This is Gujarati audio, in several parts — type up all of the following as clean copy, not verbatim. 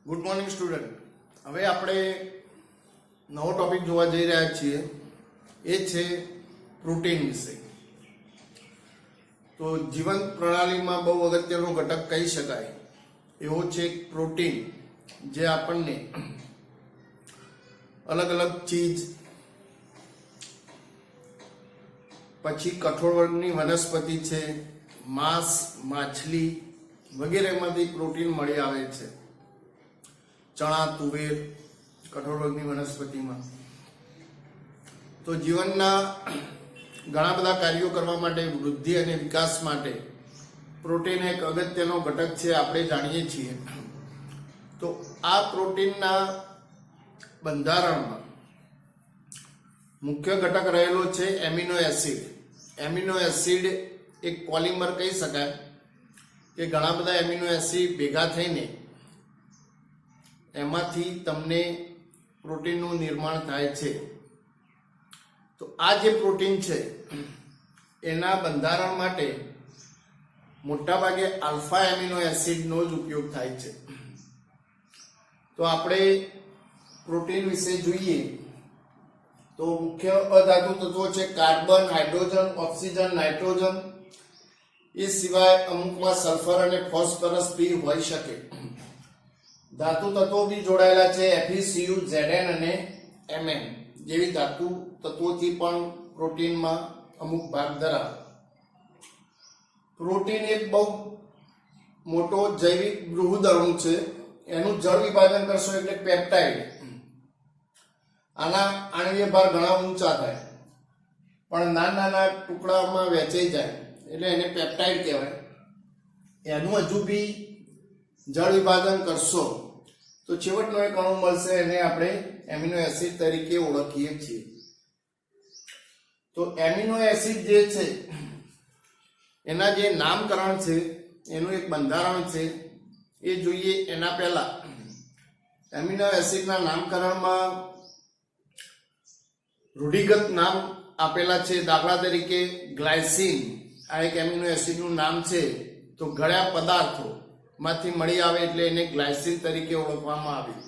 Good morning student. હવે આપણે નવો ટોપિક જોવા જઈ રહ્યા છીએ, એ છે પ્રોટીન વિશે. તો જીવન પ્રણાલીમાં બહુ અગત્યનો ઘટક કહી શકાય એવો છે પ્રોટીન, જે આપણને અલગ અલગ ચીજ, પછી કઠોળ વર્ગની વનસ્પતિ છે, માંસ, માછલી વગેરેમાંથી પ્રોટીન મળી આવે છે. ચણા, તુવેર, કઠોળ વર્ગની વનસ્પતિમાં. તો જીવનના ઘણા બધા કાર્યો કરવા માટે, વૃદ્ધિ અને વિકાસ માટે પ્રોટીન એક અગત્યનો ઘટક છે, આપણે જાણીએ છીએ. તો આ પ્રોટીનના બંધારણમાં મુખ્ય ઘટક રહેલો છે એમિનો એસિડ. એમિનો એસિડ એક પોલિમર કહી શકાય કે ઘણા બધા એમિનો એસિડ ભેગા થઈને એમાંથી તમને પ્રોટીનનું નિર્માણ થાય છે. તો આ જે પ્રોટીન છે એના બંધારણ માટે મોટાભાગે આલ્ફા એમિનો એસિડનો જ ઉપયોગ થાય છે. તો આપણે પ્રોટીન વિશે જોઈએ તો મુખ્ય અધાતુ તત્વો છે કાર્બન, હાઇડ્રોજન, ઓક્સિજન, નાઇટ્રોજન. એ સિવાય અમુકમાં સલ્ફર અને ફોસ્ફરસ બી હોઈ શકે. ધાતુ તત્વો બી જોડાયેલા છે, FeCu, Zn અને Mn જેવી ધાતુ તત્વોથી પણ પ્રોટીનમાં અમુક ભાગ ધરાવે. પ્રોટીન એક બહુ મોટો જૈવિક બૃહદ અણુ છે. એનું જળ વિભાજન કરશો એટલે પેપ્ટાઇડ. આના આણ્વીય ભાર ઘણા ઊંચા થાય પણ નાના નાના ટુકડાઓમાં વહેંચાઈ જાય એટલે એને પેપ્ટાઇડ કહેવાય. એનું હજુ બી જળ વિભાજન કરશો તો છેવટનો એક અણુ મળશે, એને આપણે એમિનો એસિડ તરીકે ઓળખીએ છીએ. તો એમિનો એસિડ જે છે એના જે નામકરણ છે, એનું એક બંધારણ છે, એ જોઈએ. એના પહેલા એમિનો એસિડના નામકરણમાં રૂઢિગત નામ આપેલા છે. દાખલા તરીકે ગ્લાયસીન આ એક એમિનો એસિડનું નામ છે. તો ઘણા પદાર્થો માંથી મળી આવે એટલે એને ગ્લાયસીન તરીકે ઓળખવામાં આવ્યું.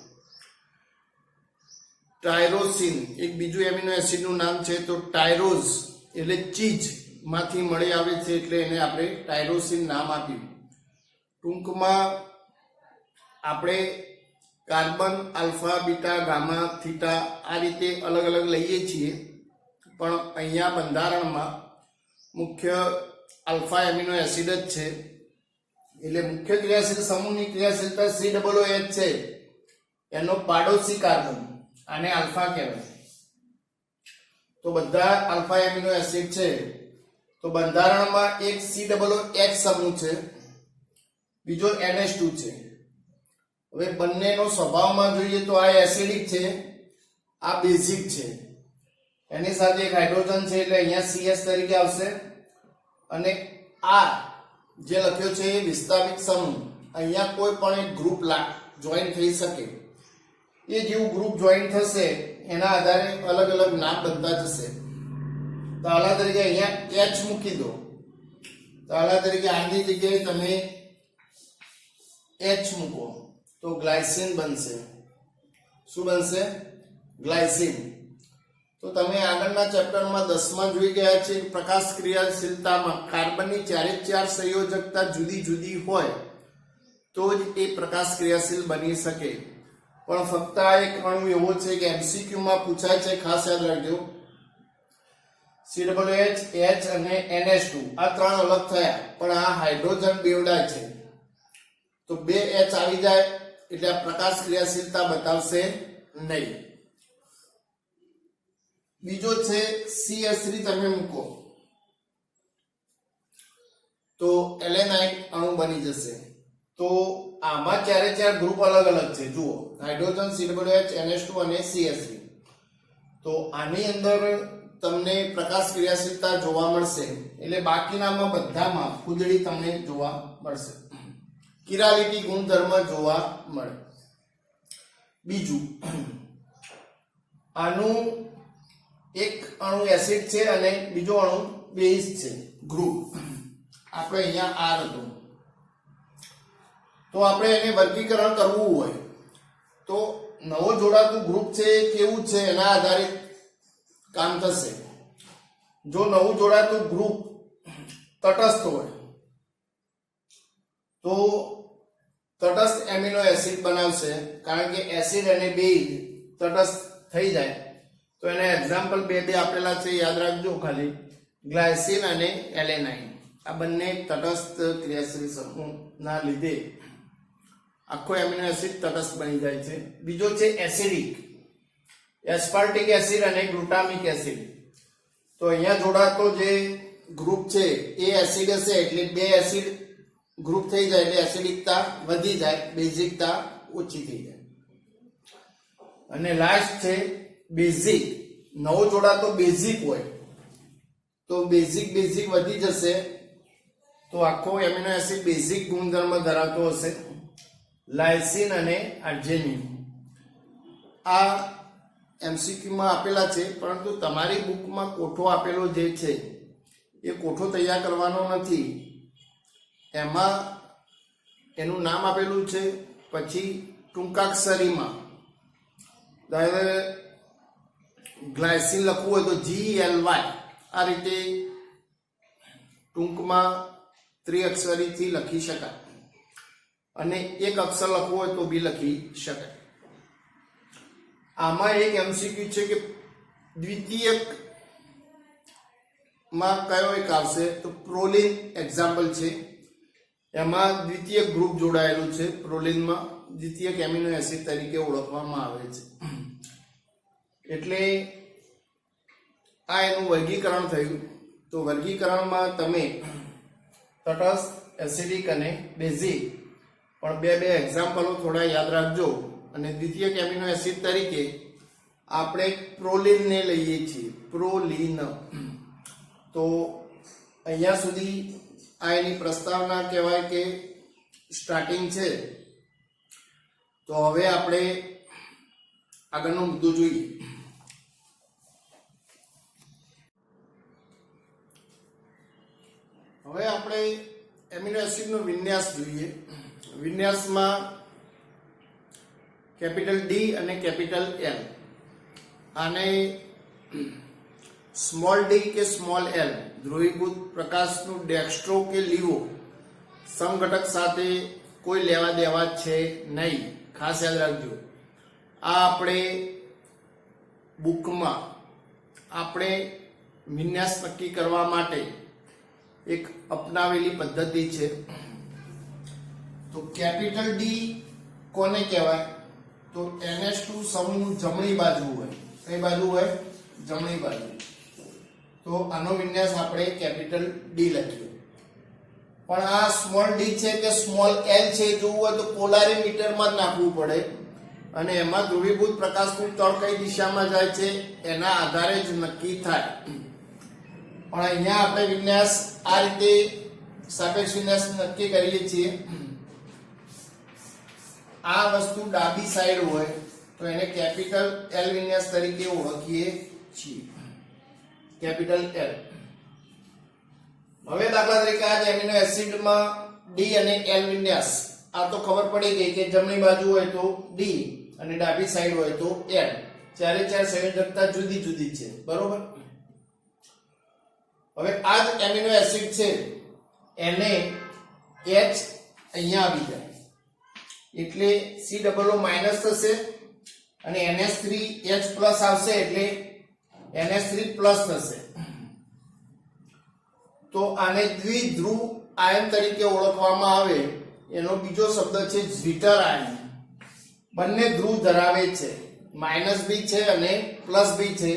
ટાયરોસિન એક બીજું એમિનો એસિડનું નામ છે. તો ટાયરોઝ એટલે ચીજ માંથી મળી આવે છે એટલે એને આપણે ટાયરોસિન નામ આપ્યું. ટૂંકમાં આપણે carbon, alpha, beta, gamma, theta આ રીતે અલગ અલગ લઈએ છીએ, પણ અહીંયા બંધારણમાં મુખ્ય આલ્ફા એમિનો એસિડ જ છે. એટલે મુખ્ય ક્રિયાશીલ સમૂહની ક્રિયાશીલતા COOH છે. એનો પાડોશી કાર્બન, આને આલ્ફા કહેવાય. તો બધા આલ્ફા એમિનો એસિડ છે. તો બંધારણમાં એક COOH સમૂહ છે, બીજો NH2 છે. હવે બંનેનો સ્વભાવમાં જોઈએ તો આ એસિડિક છે, આ બેઝિક છે. એની સાથે એક હાઇડ્રોજન છે એટલે અહીંયા CS તરીકે આવશે. અને આ જે લખ્યો છે એ વિસ્તારિત સમૂહ. અહીંયા કોઈ પણ એક ગ્રુપ જોઈન થઈ શકે. એ જેવું ગ્રુપ જોઈન થશે એના આધારે અલગ અલગ નામ બનતા જશે. દાખલા તરીકે અહીંયા H મૂકી દો. દાખલા તરીકે આની જગ્યાએ તમે H મૂકો તો ગ્લાયસીન બનશે. શું બનશે? ગ્લાયસીન. તો તમે આગળના ચેપ્ટરમાં 10માં જોઈ ગયા છે પ્રકાશ ક્રિયાશીલતામાં કાર્બનની ચારે ચાર સંયોજકતા જુદી જુદી હોય તો જ એ પ્રકાશ ક્રિયાશીલ બની શકે. પણ ફક્ત આ એક અણુ એવો છે કે MCQ માં પૂછાય છે, ખાસ યાદ રાખજો. COOH, H અને NH2 આ ત્રણ અલગ થયા, પણ આ હાઇડ્રોજન બેવડા છે. તો બે H આવી જાય એટલે આ પ્રકાશ ક્રિયાશીલતા બતાવશે નહીં. બીજો છે CS3 તમે મૂકો તો એલેનાઇન અણુ બની જશે. તો આમાં ચારે ચાર ગ્રુપ અલગ અલગ છે. જુઓ, હાઇડ્રોજન, COOH, NH2 અને CS3. તો આની અંદર તમને પ્રકાશ ક્રિયાશીલતા જોવા મળશે, એટલે બાકીનામાં બધામાં ખુદડી તમને જોવા મળશે. કિરાલિટી ગુણધર્મ જોવા મળે. બીજું, આનું એક અણુ એસિડ છે અને બીજો અણુ બેઝ છે, ગ્રુપ. આપણે અહીંયા R હતું. તો આપણે એને વર્ગીકરણ કરવું હોય તો નવો જોડાતું ગ્રુપ છે એ કેવું છે એના આધારે કામ થશે. જો નવું જોડાતું ગ્રુપ તટસ્થ હોય તો તટસ્થ એમિનો એસિડ બનાવશે, કારણ કે એસિડ અને બેઝ તટસ્થ થઈ જાય. તો એના એક્ઝામ્પલ બે આપેલા છે, યાદ રાખજો ખાલી. ગ્લાયસિન અને એલેનાઇન આ બંને તટસ્થ ક્રિયાશીલ સમૂહના લીધે આખો એમિનો એસિડ તટસ્થ બની જાય છે. બીજો છે એસિડિક, એસ્પાર્ટિક એસિડ અને ગ્લુટામિક એસિડ. તો અહીંયા જોડાતો જે ગ્રુપ છે એ એસિડ હશે એટલે બે એસિડ ગ્રુપ થઈ જાય એટલે એસિડિકતા વધી જાય, બેઝિકતા ઓછી થઈ જાય. અને લાસ્ટ છે બેઝિક. નવો જોડાતો બેઝિક હોય તો બેઝિક વધી જશે તો આખો એમિનો એસિડ બેઝિક ગુણધર્મ ધરાવતો હશે, લાયસિન અને આર્જેનિન. આ MCQ માં આપેલા છે, પરંતુ તમારી બુકમાં કોઠો આપેલો જે છે એ કોઠો તૈયાર કરવાનો નથી. એમાં એનું નામ આપેલું છે, પછી ટૂંકાક્ષરીમાં ગ્લાયસિન લખવું હોય તો GLY આ રીતે ટૂંકમાં ત્રિઅક્ષરીથી લખી શકાય, અને એક અક્ષર લખવું હોય તો બી લખી શકાય. આમાં એક MCQ છે કે દ્વિતીયક માં કયો એક આવશે તો પ્રોલિન એક્ઝામ્પલ છે. એમાં દ્વિતીયક ગ્રુપ જોડાયેલું છે, પ્રોલિનમાં દ્વિતીયક એમિનો એસિડ તરીકે ઓળખવામાં આવે છે. એટલે આ એનું વર્ગીકરણ થયું. તો વર્ગીકરણમાં તમે તટસ્થ, એસિડિક અને બેઝિક પણ બે એક્ઝામ્પલો થોડા યાદ રાખજો. અને દ્વિતીયક એમિનો એસિડ તરીકે આપણે પ્રોલિનને લઈએ છીએ, પ્રોલિન. તો અહીંયા સુધી આ એની પ્રસ્તાવના કહેવાય કે સ્ટાર્ટિંગ છે. તો હવે આપણે આગળનો મુદ્દો જોઈએ. હવે આપણે એમિનો એસિડનો વિન્યાસ જોઈએ. વિન્યાસમાં કેપિટલ ડી અને કેપિટલ એલ, આને સ્મોલ ડી કે સ્મોલ એલ ધ્રુવીભૂત પ્રકાશનું ડેક્સ્ટ્રો કે લીવો સમઘટક સાથે કોઈ લેવા દેવા છે નહીં, ખાસ યાદ રાખજો. આ આપણે બુકમાં આપણે વિન્યાસ નક્કી કરવા માટે એક અપનાવેલી પદ્ધતિ છે. તો કેપિટલ ડી કોને કહેવાય તો NH2 સમૂહ જમણી બાજુ હોય. કઈ બાજુ હોય? જમણી બાજુ. તો આનો વિન્યાસ આપણે કેપિટલ ડી લખ્યો. પણ આ સ્મોલ ડી છે કે સ્મોલ એલ છે જોવું હોય તો પોલારીમીટરમાં જ નાખવું પડે, અને એમાં ધ્રુવીભૂત પ્રકાશનું તળ કઈ દિશામાં જાય છે એના આધારે જ નક્કી થાય. પણ અહીંયા આપણે વિન્યાસ આ રીતે સાપેક્ષ વિન્યાસ નક્કી કરીએ છીએ. આ વસ્તુ ડાબી સાઈડ હોય તો એને કેપિટલ એલ વિન્યાસ તરીકે ઓળખીએ છીએ, કેપિટલ એલ. હવે દાખલા તરીકે આ એમિનો એસિડમાં ડી અને એલ વિન્યાસ, આ તો ખબર પડી ગઈ કે જમણી બાજુ હોય તો ડી અને ડાબી સાઈડ હોય તો એલ. ચારે ચાર સંયોજકતા જુદી જુદી છે, બરોબર. હવે આ જ એમિનો એસિડ છે એને H અહીંયા આવી જાય એટલે COO- થશે, અને NH3H+ આવશે એટલે NH3+ થશે. તો આને દ્વિધ્રુવ આયન તરીકે ઓળખવામાં આવે. એનો બીજો શબ્દ છે ઝ્વિટર આયન. બંને ધ્રુવ ધરાવે છે, -B છે અને +B છે.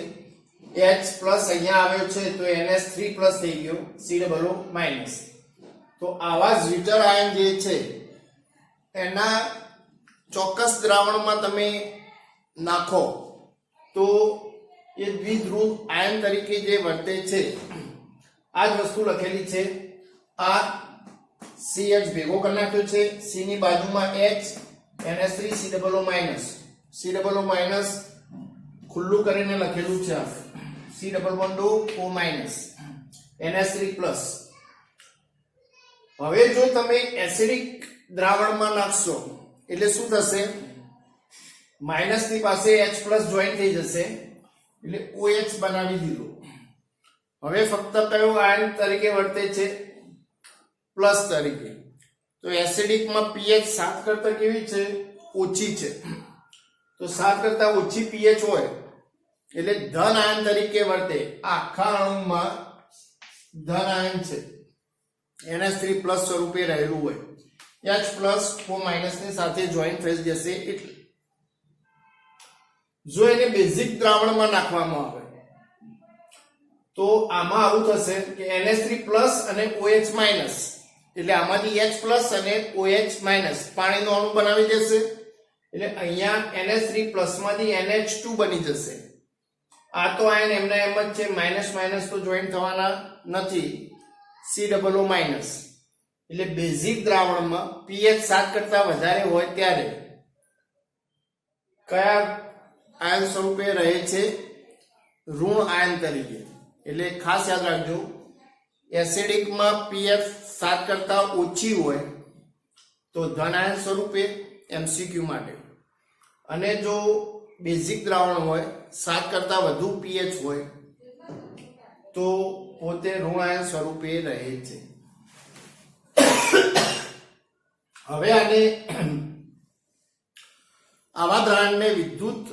H+ અહીંયા આવ્યો છે તો NH3+ થઈ ગયો, COO-. તો આવા ઝ્વિટર આયન જે છે એના ચોક્કસ દ્રાવણમાં તમે નાખો તો એ દ્વિધ્રુવ આયન તરીકે જે વર્તે છે. આ જ વસ્તુ લખેલી છે. આ CH ભેગો કરી નાખ્યો છે, C ની બાજુમાં H, NH3 COO-. ખુલ્લું કરીને લખેલું છે C=O-, NH3+. હવે જો તમે એસિડિક દ્રાવણમાં નાખશો એટલે શું થશે? માઇનસ ની પાસે H પ્લસ જોઈન થઈ જશે એટલે OH બનાવી દીધું. હવે ફક્ત કયો આયન તરીકે વર્તે છે? પ્લસ તરીકે. તો એસિડિક માં pH 7 કરતા કેવી છે? ઓછી છે. તો 7 કરતા ઓછી pH હોય એટલે ધન આયન તરીકે વર્તે. આખા અણુમાં ધન આયન છે, NH3 પ્લસ સ્વરૂપે રહેલું હોય. H પ્લસ O માઇનસ ની સાથે જોઈન થઈ જશે. એટલે જો એને બેઝિક દ્રાવણમાં નાખવામાં આવે તો આમાં આવું થશે કે NH3 પ્લસ અને OH માઇનસ, એટલે આમાંથી H પ્લસ અને OH માઇનસ પાણીનો અણુ બનાવી દેશે. એટલે અહીંયા NH3 પ્લસ માંથી NH2 બની જશે. આ તો આયન એમના એમ જ છે, માઇનસ માઇનસ તો જોઈન થવાના નથી, COO માઇનસ. એટલે બેઝિક દ્રાવણમાં pH 7 કરતા વધારે હોય ત્યારે કયા આયન સ્વરૂપે રહે છે? ઋણ આયન તરીકે. એટલે ખાસ યાદ રાખજો, એસિડિકમાં pH 7 કરતા ઓછી હોય તો ધન આયન સ્વરૂપે, MCQ માટે. અને જો બેઝિક દ્રાવણ હોય 7 કરતા વધુ pH હોય તો પોતે ઋણ આયન સ્વરૂપે રહે છે. હવે આને આવા દ્રાવણને વિદ્યુત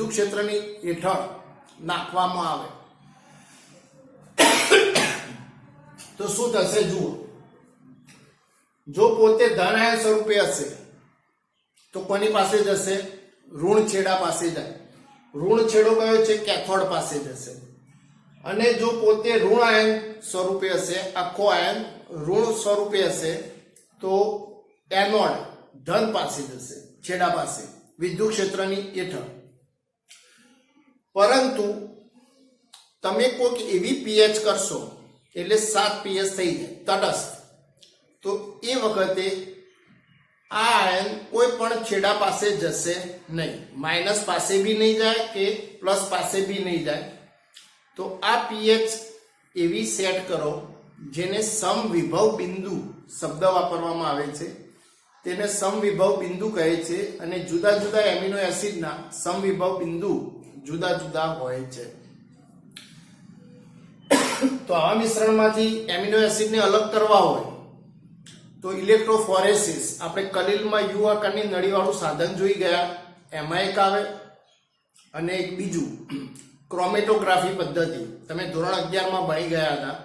ક્ષેત્રની હેઠળ નાખવામાં આવે તો શું થશે? જુઓ, જો પોતે ધન આયન સ્વરૂપે હશે તો કોની પાસે જશે? ઋણ છેડા પાસે જાય. ઋણ છેડો કયો છે? કેથોડ પાસે જશે. અને જો પોતે ઋણ આયન સ્વરૂપે હશે, આખો આયન ઋણ સ્વરૂપે હશે તો એનોડ ધન પાસે જશે, છેડા પાસે, વિદ્યુત ક્ષેત્રની હેઠળ. પરંતુ તમે કોઈક એવી pH કરશો એટલે 7 pH થઈ જાય તટસ્થ, તો એ વખતે આ આયન કોઈ પણ છેડા પાસે જશે નહીં, માઇનસ પાસે બી નહીં જાય કે પ્લસ પાસે બી નહીં જાય. તો આ pH એવી સેટ કરો જેને સમવિભવ બિંદુ શબ્દ વાપરવામાં આવે છે, તેને સમવિભવ બિંદુ કહે છે. અને જુદા જુદા એમિનો એસિડના સમવિભવ બિંદુ જુદા જુદા હોય છે. તો આવા મિશ્રણમાંથી એમિનો એસિડને અલગ કરવા હોય તો ઇલેક્ટ્રોફોરેસિસ, આપણે કલીલમાં યુ આકારની નળીવાળું સાધન જોઈ ગયા, એમાં એક આવે. અને એક બીજું ક્રોમેટોગ્રાફી પદ્ધતિ, તમે ધોરણ 11 માં ભણી ગયા હતા.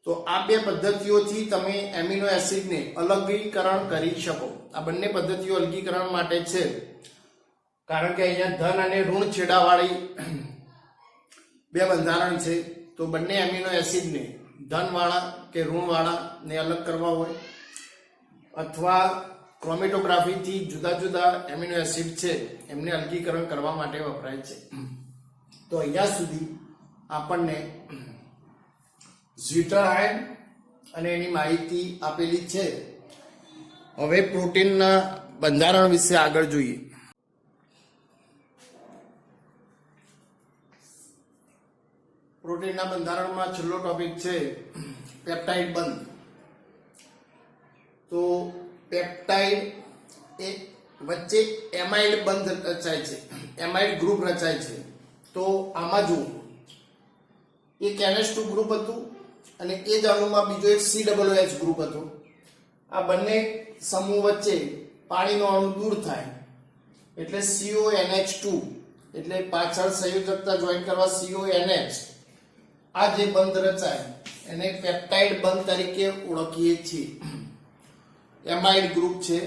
તો આ બે પદ્ધતિઓથી તમે એમિનો એસિડને અલગીકરણ કરી શકો. આ બંને પદ્ધતિઓ અલગીકરણ માટે છે, કારણ કે અહીંયા ધન અને ઋણ છેડાવાળી બે બંધારણ છે. તો બંને એમિનો એસિડને ધનવાળા કે ઋણવાળા ને અલગ કરવા હોય અથવા ક્રોમેટોગ્રાફીથી જુદા જુદા એમિનો એસિડ છે એમને અલગીકરણ કરવા માટે વપરાય છે. તો અહીંયા સુધી આપણને ઝ્વિટર આયન અને એની માહિતી આપેલી છે. હવે પ્રોટીનના બંધારણ વિશે આગળ જોઈએ. પ્રોટીનના બંધારણમાં છેલ્લો ટોપિક છે પેપ્ટાઇડ બંધ. તો પેપ્ટાઇડ એ વચ્ચે એમાઇડ બંધ રચાય છે, એમાઇડ ગ્રુપ રચાય છે. તો આમાં જુઓ, એક NH2 ગ્રુપ હતું અને એ જ અણુમાં બીજો એક COOH ગ્રુપ હતો. આ બંને સમૂહ વચ્ચે પાણીનો અણુ દૂર થાય એટલે CONH2, એટલે પાછળ સંયોજકતા જોઈન કરવા CONH. આ જે બંધ રચાય એને પેપ્ટાઇડ બંધ તરીકે ઓળખીએ છીએ. એમાઇડ ગ્રુપ છે.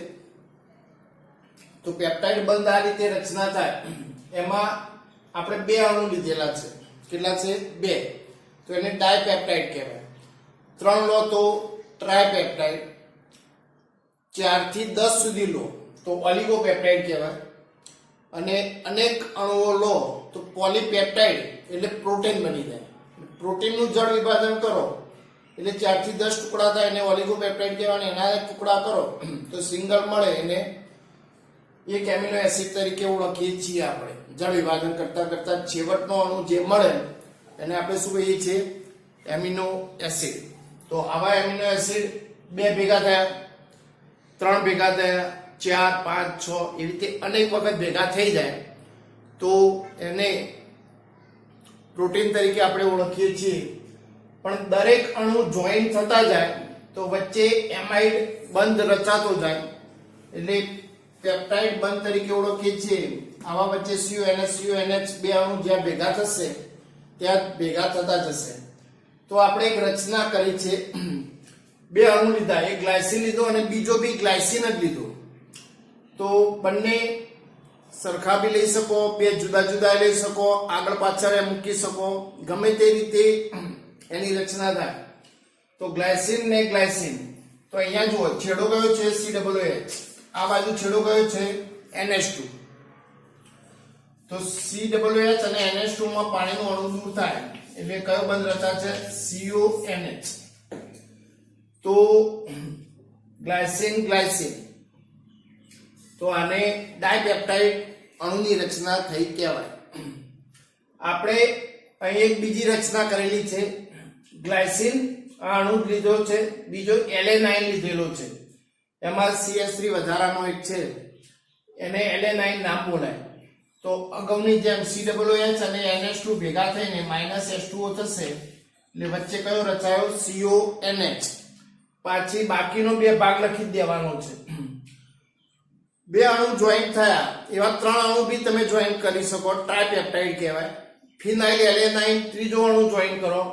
તો પેપ્ટાઇડ બંધ આ રીતે રચના થાય. એમાં આપણે બે અણુ લીધેલા છે. કેટલા છે? 2. તો એને ડાયપેપ્ટાઇડ કહેવાય. 3 લો તો ટ્રાયપેપ્ટાઇડ. 4 થી 10 સુધી લો તો ઓલિગોપેપ્ટાઇડ કહેવાય. અને અનેક અણુઓ લો તો પોલીપેપ્ટાઇડ એટલે પ્રોટીન બની જાય. પ્રોટીનનું જળ વિભાજન કરો એટલે 4 થી 10 ટુકડા થાય એને ઓલિગોપેપ્ટાઇડ કહેવાય. એના એક ટુકડા કરો તો સિંગલ મળે એને એક એમિનો એસિડ તરીકે ઓળખીએ છીએ આપણે. જળ વિભાજન કરતા કરતા છેવટનો અણુ જે મળે એને આપણે શું કહીએ છીએ? Amino acid. તો આવા એમિનો એસિડ 2 ભેગા થયા, 3 ભેગા થયા, 4, 5, 6 એવી રીતે અનેક વખત ભેગા થઈ જાય તો એને પ્રોટીન તરીકે આપણે ઓળખીએ છીએ. પણ દરેક અણુ જોઈન્ટ થતા જાય તો વચ્ચે એમાઇડ બંધ રચાતો જાય એટલે પેપ્ટાઇડ બંધ તરીકે ઓળખીએ છીએ. આવા વચ્ચે CuNH બે અણુ જ્યાં ભેગા થશે ત્યાં ભેગા થતા જશે. તો આપણે એક રચના કરી છે. બે અણુ લીધા, એક ગ્લાયસિન લીધો અને બીજો બી ગ્લાયસિન જ લીધો. તો બંને સરખા બી લઈ શકો, બે જુદા જુદા લઈ શકો, આગળ પાછળ મૂકી શકો, ગમે તે રીતે એની રચના થાય. તો ગ્લાયસિન ને ગ્લાયસિન, તો અહીંયા જુઓ છેડો કયો છે COOH, આ બાજુ છેડો કયો છે NH2. તો COOH અને NH2 માં પાણીનું અણુ દૂર થાય એટલે કયો બંધ રચાશે CONH. તો ગ્લાયસિન ગ્લાયસિન, તો આને ડાયપેપ્ટાઇડ અણુની રચના થઈ કહેવાય. આપણે અહીં એક બીજી રચના કરેલી છે. ગ્લાયસિન આ અણુ લીધો છે, બીજો એલેનાઇન લીધેલો છે, એમાં CH3 વધારાનો એક છે, એને એલેનાઇન નામ બોલાય. તો અગાઉની જેમ COOH અને NH2 ભેગા થઈને -H2O થશે એટલે વચ્ચે કયો રચાયો CONH. પાછી બાકીનો બે ભાગ લખી દેવાનો છે. બે અણુ જોઈન્ટ થયા એવા 3 અણુ બી તમે જોઈન્ટ કરી શકો, ટ્રાયપેપ્ટાઇડ કહેવાય. ફિનાઇલ એલેનાઇન ત્રીજો અણુ જોઈન્ટ કરો,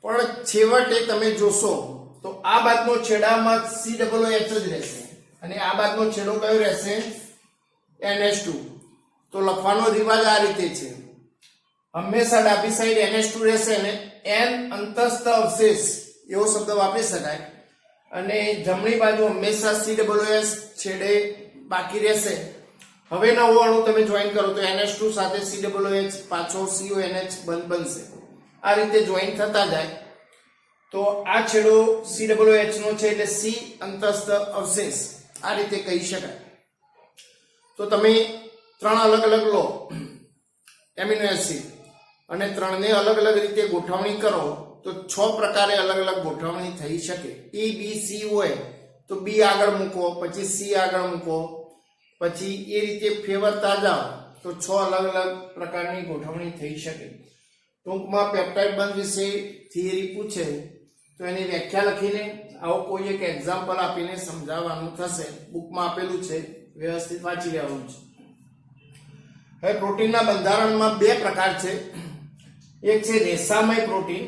પણ છેવટે તમે જોશો તો આ બાજુનો છેડામાં COOH જ રહેશે અને આ બાજુનો છેડો કયો રહેશે NH2. તો લખવાનો રિવાજ આ રીતે છે, હંમેશા ડાબી સાઈડ NH2 રહેશે અને N અંતસ્થ અવશેષ એવો શબ્દ વાપરી શકાય, અને જમણી બાજુ હંમેશા COOH છેડે બાકી રહેશે. હવે નવો અણુ તમે જોઈન કરો તો NH2 સાથે COOH પાછો CONH બનશે. આ રીતે જોઈન થતા જાય તો આ છેડો COOH નો છે એટલે C અંતસ્થ અવશેષ આ રીતે કહી શકાય. તો તમે 3 અલગ અલગ લો એમિનો એસિડ અને 3ને અલગ અલગ રીતે ગોઠવણી કરો તો 6 પ્રકારે અલગ અલગ ગોઠવણી થઈ શકે. A B C હોય તો B આગળ મૂકો, પછી C આગળ મૂકો, પછી એ રીતે ફેરવતા જાઓ તો 6 અલગ અલગ પ્રકારની ગોઠવણી થઈ શકે. ટૂંકમાં પેપ્ટાઇડ બંધ વિશે થિયરી પૂછે તો એની વ્યાખ્યા લખીને આવો કોઈ એક એક્ઝામ્પલ આપીને સમજાવવાનું થશે. બુકમાં આપેલું છે, વ્યવસ્થિત વાંચી લેવાનું છે. હવે પ્રોટીનના બંધારણમાં 2 પ્રકાર છે. એક છે રેસામય પ્રોટીન,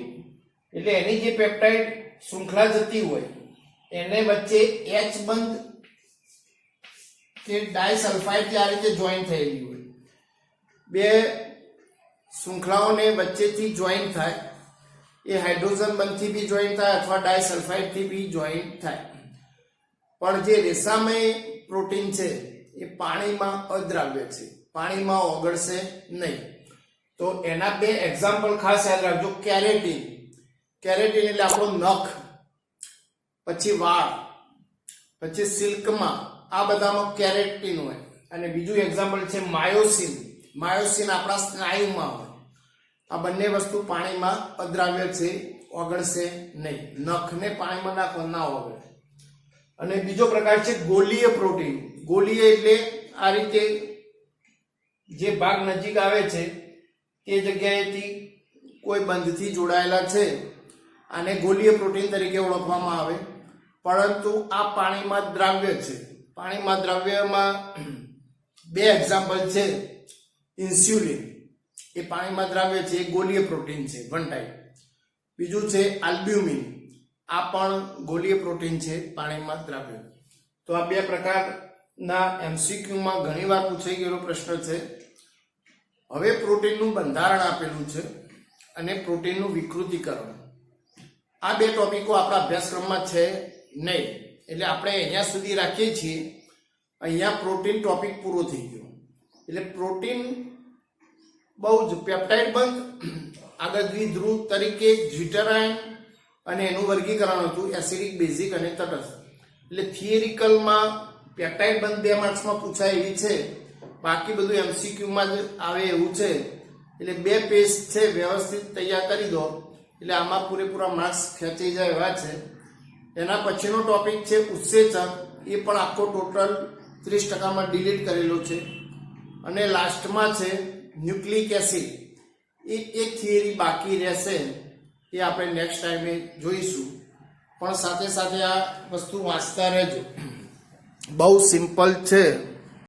એટલે એની જે પેપ્ટાઇડ શૃંખલા જતી હોય એને વચ્ચે H બંધ કે ડાયસલ્ફાઇડ આ રીતે જોઈન થયેલી હોય. બે શૃંખલાઓને વચ્ચેથી જોઈન થાય, એ હાઇડ્રોજન બંધથી બી જોઈન થાય અથવા ડાયસલ્ફાઇડથી બી જોઈન થાય. પણ જે રેસામય પ્રોટીન છે એ પાણીમાં અદ્રાવ્ય છે, પાણીમાં ઓગળશે નહીં. તો એના 2 એક્ઝામ્પલ ખાસ યાદ રાખજો. કેરેટીન, કેરેટીન એટલે આપણો નખ, પછી વાળ, પછી સિલ્કમાં, આ બધામાં કેરેટીન હોય. અને બીજું એક્ઝામ્પલ છે માયોસિન, માયોસિન આપણા સ્નાયુમાં હોય. આ બંને વસ્તુ પાણીમાં અદ્રાવ્ય છે, ઓગળશે નહીં. નખને પાણીમાં નાખો ના ઓગળે. અને બીજો પ્રકાર છે ગોલીય પ્રોટીન. ગોલીય એટલે આ રીતે જે ભાગ નજીક આવે છે તે જગ્યાએથી કોઈ બંધથી જોડાયેલા છે, આને ગોલીય પ્રોટીન તરીકે ઓળખવામાં આવે. પરંતુ આ પાણીમાં દ્રાવ્ય છે. પાણીમાં દ્રાવ્યમાં 2 એક્ઝામ્પલ છે. ઇન્સ્યુલિન એ પાણીમાં દ્રાવ્ય છે, એ ગોલીય પ્રોટીન છે, વન ટાઈપ. બીજું છે આલ્બ્યુમિન, આ પણ ગોલીય પ્રોટીન છે, પાણીમાં દ્રાવ્ય. તો આ 2 પ્રકારના MCQમાં ઘણીવાર પૂછાઈ ગયેલો પ્રશ્ન છે. હવે પ્રોટીનનું બંધારણ આપેલું છે અને પ્રોટીનનું વિકૃતિકરણ. આ 2 ટોપિકો આપણા અભ્યાસક્રમમાં છે નહીં, એટલે આપણે અહીંયા સુધી રાખીએ છીએ. અહીંયા પ્રોટીન ટોપિક પૂરો થઈ ગયો. એટલે પ્રોટીન બહુ જ પેપ્ટાઇડ બંધ, આગળ દ્વિધ્રુવ તરીકે જ્વિટરાયન અને એનું વર્ગીકરણ હતું એસિડિક, બેઝિક અને તટસ્થ. એટલે થિયરિકલમાં પેપ્ટાઇડ બંધ 2 માર્ક્સમાં પૂછાય એવી છે, બાકી બધું MCQમાં જ આવે એવું છે. એટલે 2 પેજ છે, વ્યવસ્થિત તૈયાર કરી દો એટલે આમાં પૂરેપૂરા માર્ક્સ ખેંચાઈ જાય એવા છે. એના પછીનો ટોપિક છે ઉત્સેચક, એ પણ આખો ટોટલ 30% ડિલીટ કરેલો છે. અને લાસ્ટમાં છે ન્યુક્લિક એસિડ. એક થિયરી બાકી રહેશે, એ આપણે નેક્સ્ટ ટાઈમે જોઈશું. પણ સાથે સાથે આ વસ્તુ વાંચતા રહેજો, બહુ સિમ્પલ છે.